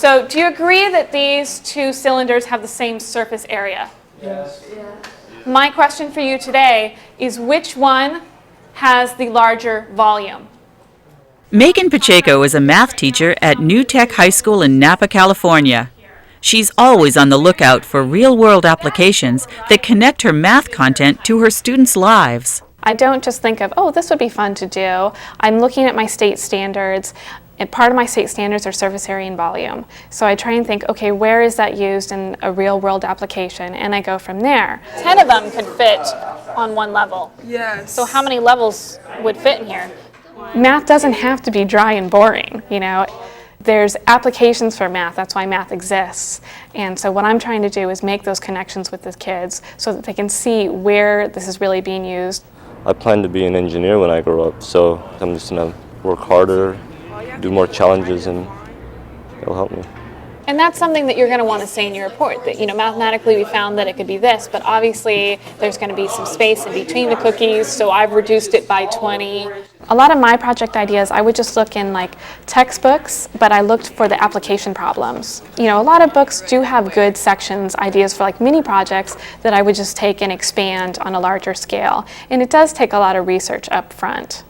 So do you agree that these two cylinders have the same surface area? Yes. Yeah. My question for you today is which one has the larger volume? Megan Pacheco is a math teacher at New Tech High School in Napa, California. She's always on the lookout for real-world applications that connect her math content to her students' lives. I don't just think of, oh, this would be fun to do. I'm looking at my state standards, and part of my state standards are surface area and volume. So I try and think, okay, where is that used in a real-world application? And I go from there. 10 of them could fit on one level. Yes. So how many levels would fit in here? Math doesn't have to be dry and boring, you know. There's applications for math, that's why math exists. And so what I'm trying to do is make those connections with the kids so that they can see where this is really being used. I plan to be an engineer when I grow up, so I'm just going to work harder, do more challenges, and it'll help me. And that's something that you're going to want to say in your report, that, you know, mathematically we found that it could be this, but obviously there's going to be some space in between the cookies, so I've reduced it by 20. A lot of my project ideas, I would just look in like textbooks, but I looked for the application problems. You know, a lot of books do have good sections, ideas for like mini projects that I would just take and expand on a larger scale. And it does take a lot of research up front.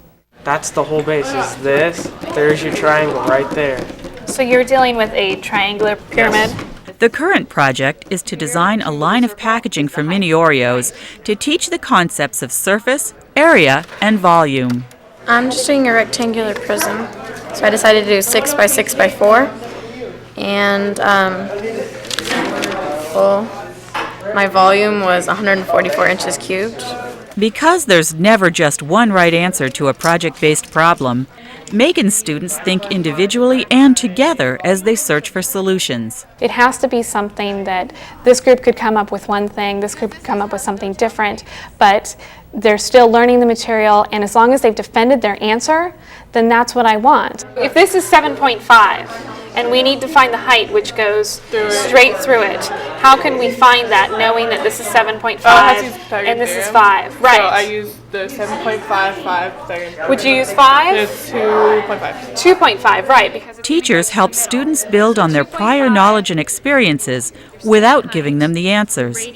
That's the whole base, is this. There's your triangle right there. So you're dealing with a triangular pyramid? The current project is to design a line of packaging for mini Oreos to teach the concepts of surface, area, and volume. I'm just doing a rectangular prism, so I decided to do 6 by 6 by 4, and my volume was 144 inches cubed. Because there's never just one right answer to a project-based problem, Megan's students think individually and together as they search for solutions. It has to be something that this group could come up with one thing, this group could come up with something different, but they're still learning the material, and as long as they've defended their answer, then that's what I want. If this is 7.5, and we need to find the height, which goes straight through it, how can we find that knowing that this is 7.5 and this is 5? Right. So I use the 7.55 second. Would you use 5? It's 2.5. 2.5, right. Because Teachers help students build on their prior knowledge and experiences without giving them the answers.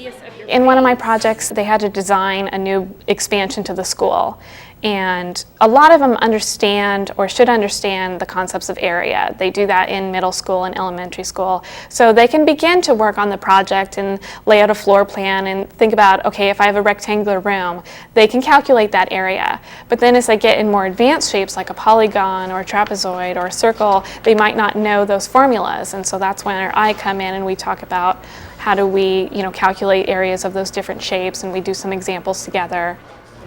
in one of my projects, they had to design a new expansion to the school. And a lot of them understand or should understand the concepts of area. They do that in middle school and elementary school. So they can begin to work on the project and lay out a floor plan and think about, okay, if I have a rectangular room, they can calculate that area. But then as they get in more advanced shapes like a polygon or a trapezoid or a circle, they might not know those formulas. And so that's when I come in and we talk about how do we, calculate areas of those different shapes, and we do some examples together.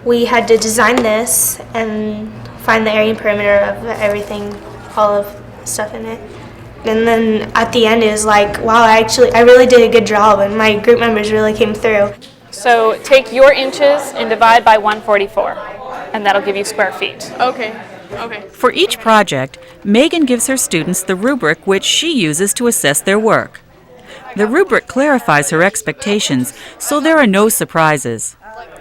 We had to design this and find the area and perimeter of everything, all of stuff in it. And then at the end it was like, wow, I really did a good job, and my group members really came through. So take your inches and divide by 144, and that'll give you square feet. Okay. For each project, Megan gives her students the rubric which she uses to assess their work. The rubric clarifies her expectations, so there are no surprises.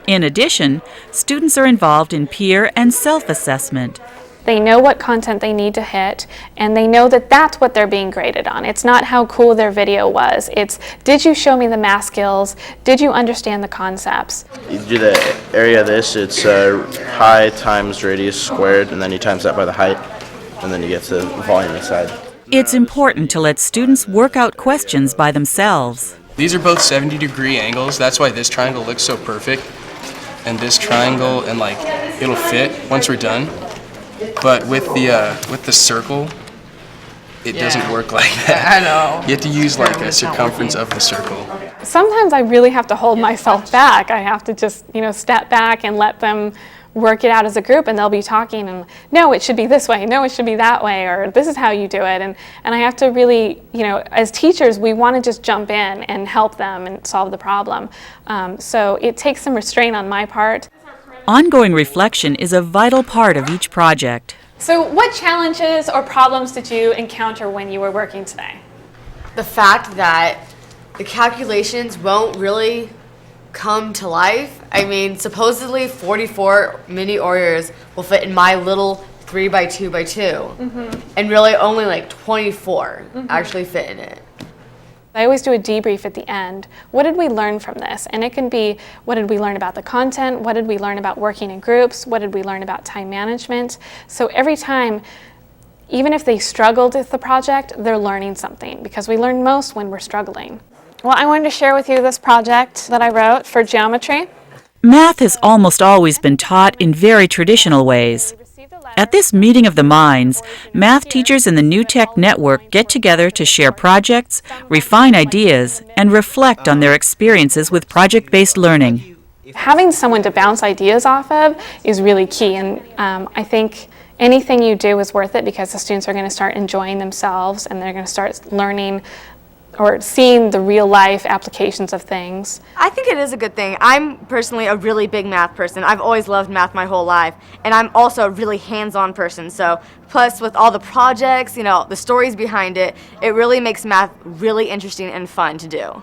In addition, students are involved in peer and self-assessment. They know what content they need to hit, and they know that that's what they're being graded on. It's not how cool their video was. It's, did you show me the math skills? Did you understand the concepts? You do the area of this, it's height times radius squared, and then you times that by the height, and then you get to the volume inside. It's important to let students work out questions by themselves. These are both 70-degree angles. That's why this triangle looks so perfect. And this triangle, and it'll fit once we're done. But with the circle, it doesn't work like that. I know. You have to use a circumference of the circle. Sometimes I really have to hold myself back. I have to just, step back and let them work it out as a group, and they'll be talking and, no, it should be this way, no, it should be that way, or this is how you do it. And I have to really, as teachers, we want to just jump in and help them and solve the problem. So it takes some restraint on my part. Ongoing reflection is a vital part of each project. So what challenges or problems did you encounter when you were working today? The fact that the calculations won't really come to life. I mean, supposedly 44 mini Oreos will fit in my little 3 by 2 by 2, and really only like 24 actually fit in it. I always do a debrief at the end. What did we learn from this? And it can be, what did we learn about the content? What did we learn about working in groups? What did we learn about time management? So every time, even if they struggled with the project, they're learning something, because we learn most when we're struggling. Well, I wanted to share with you this project that I wrote for geometry. Math has almost always been taught in very traditional ways. At this meeting of the minds, math teachers in the New Tech Network get together to share projects, refine ideas, and reflect on their experiences with project-based learning. Having someone to bounce ideas off of is really key, and I think anything you do is worth it, because the students are going to start enjoying themselves, and they're going to start learning or seeing the real life applications of things. I think it is a good thing. I'm personally a really big math person. I've always loved math my whole life, and I'm also a really hands-on person. So plus with all the projects, the stories behind it, it really makes math really interesting and fun to do.